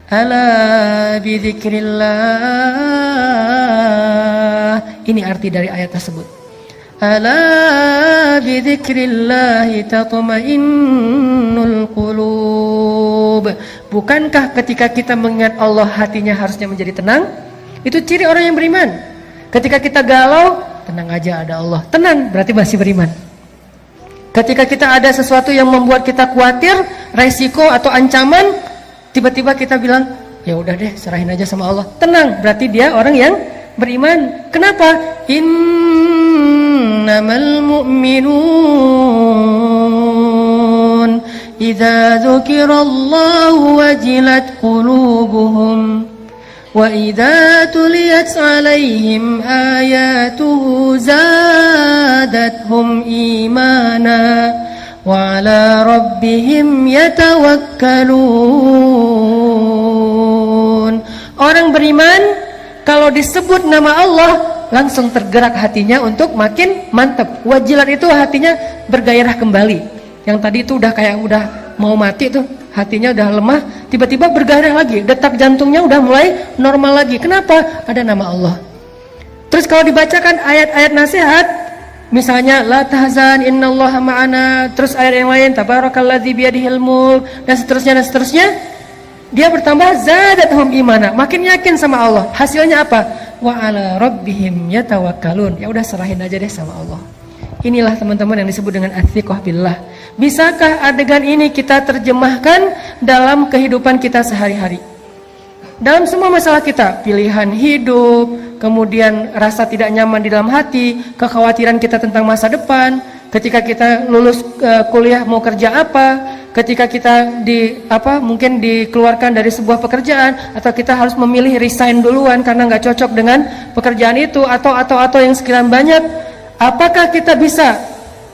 Ala bidzikrillah. Ini arti dari ayat tersebut. Ala bidzikrillah tatma'innul qulub. Bukankah ketika kita mengingat Allah hatinya harusnya menjadi tenang? Itu ciri orang yang beriman. Ketika kita galau, tenang aja ada Allah. Tenang, berarti masih beriman. Ketika kita ada sesuatu yang membuat kita khawatir, resiko atau ancaman, tiba-tiba kita bilang, ya udah deh, serahin aja sama Allah. Tenang, berarti dia orang yang beriman. Kenapa? Innamal mu'minun idza dzukirallahu wajilat qulubuhum wa idza tuliyat 'alaihim ayatuhu zadathum imana wa 'ala rabbihim yatawakkalun. Orang beriman kalau disebut nama Allah langsung tergerak hatinya untuk makin mantap. Wajilat itu hatinya bergairah kembali. Yang tadi itu udah kayak udah mau mati tuh, hatinya udah lemah, tiba-tiba bergairah lagi. Detak jantungnya udah mulai normal lagi. Kenapa? Ada nama Allah. Terus kalau dibacakan ayat-ayat nasihat, misalnya la tahzan innallaha ma'ana, terus ayat yang lain tabarakalladzi biyadihil mulk dan seterusnya, dia bertambah zadatuhum imana, makin yakin sama Allah. Hasilnya apa? Wa 'ala rabbihim yatawakkalun. Ya udah serahin aja deh sama Allah. Inilah teman-teman yang disebut dengan ats-tsiqah billah. Bisakah adegan ini kita terjemahkan dalam kehidupan kita sehari-hari? Dalam semua masalah kita, pilihan hidup, kemudian rasa tidak nyaman di dalam hati, kekhawatiran kita tentang masa depan, ketika kita lulus kuliah mau kerja apa, ketika kita mungkin dikeluarkan dari sebuah pekerjaan, atau kita harus memilih resign duluan karena nggak cocok dengan pekerjaan itu, atau yang sekian banyak. Apakah kita bisa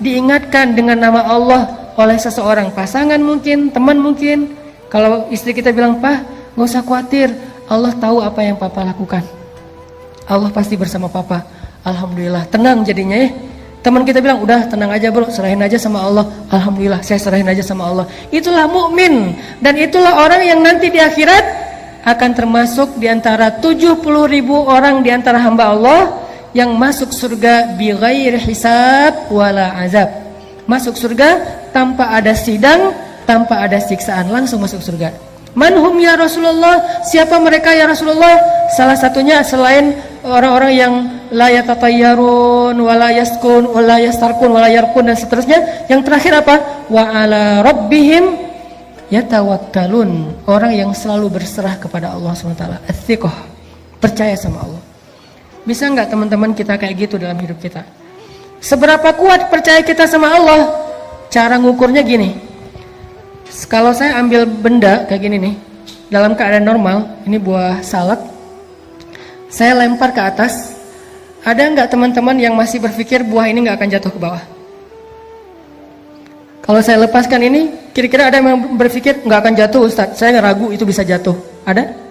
diingatkan dengan nama Allah oleh seseorang, pasangan mungkin, teman mungkin? Kalau istri kita bilang, "Pak, gak usah khawatir, Allah tahu apa yang Papa lakukan. Allah pasti bersama Papa." Alhamdulillah, tenang jadinya ya. Teman kita bilang, "Udah tenang aja bro, serahin aja sama Allah." Alhamdulillah, saya serahin aja sama Allah. Itulah mukmin, dan itulah orang yang nanti di akhirat akan termasuk di antara 70.000 orang di antara hamba Allah yang masuk surga bighairi hisab wala azab. Masuk surga tanpa ada sidang, tanpa ada siksaan, langsung masuk surga. Manhum ya Rasulullah? Siapa mereka ya Rasulullah? Salah satunya selain orang-orang yang la yatatayyarun wala yaskun wala yastarkun wala yarkun dan seterusnya, yang terakhir apa? Wa 'ala rabbihim yatawakkalun. Orang yang selalu berserah kepada Allah SWT. Ats-tsiqah, percaya sama Allah. Bisa nggak teman-teman kita kayak gitu dalam hidup kita? Seberapa kuat percaya kita sama Allah? Cara ngukurnya gini. Kalau saya ambil benda kayak gini nih, dalam keadaan normal, ini buah salak, saya lempar ke atas, ada nggak teman-teman yang masih berpikir buah ini nggak akan jatuh ke bawah? Kalau saya lepaskan ini, kira-kira ada yang berpikir nggak akan jatuh Ustadz, saya ragu itu bisa jatuh. Ada?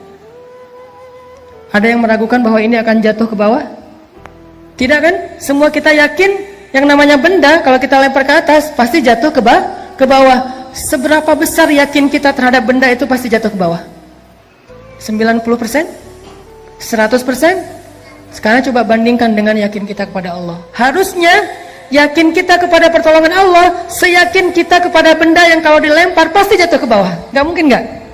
Ada yang meragukan bahwa ini akan jatuh ke bawah? Tidak kan? Semua kita yakin yang namanya benda kalau kita lempar ke atas pasti jatuh ke bawah. Seberapa besar yakin kita terhadap benda itu pasti jatuh ke bawah? 90%? 100%? Sekarang coba bandingkan dengan yakin kita kepada Allah. Harusnya yakin kita kepada pertolongan Allah seyakin kita kepada benda yang kalau dilempar pasti jatuh ke bawah. Gak mungkin gak?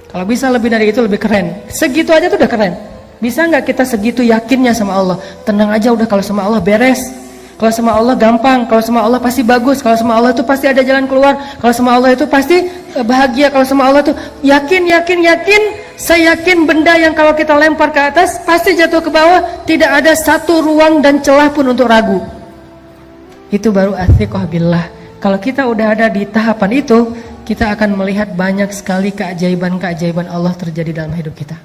Kalau bisa lebih dari itu lebih keren. Segitu aja tuh udah keren. Bisa nggak kita segitu yakinnya sama Allah? Tenang aja udah, kalau sama Allah beres. Kalau sama Allah gampang. Kalau sama Allah pasti bagus. Kalau sama Allah itu pasti ada jalan keluar. Kalau sama Allah itu pasti bahagia. Kalau sama Allah itu yakin. Saya yakin benda yang kalau kita lempar ke atas pasti jatuh ke bawah. Tidak ada satu ruang dan celah pun untuk ragu. Itu baru ats-tsiqah billah. Kalau kita udah ada di tahapan itu, kita akan melihat banyak sekali keajaiban-keajaiban Allah terjadi dalam hidup kita.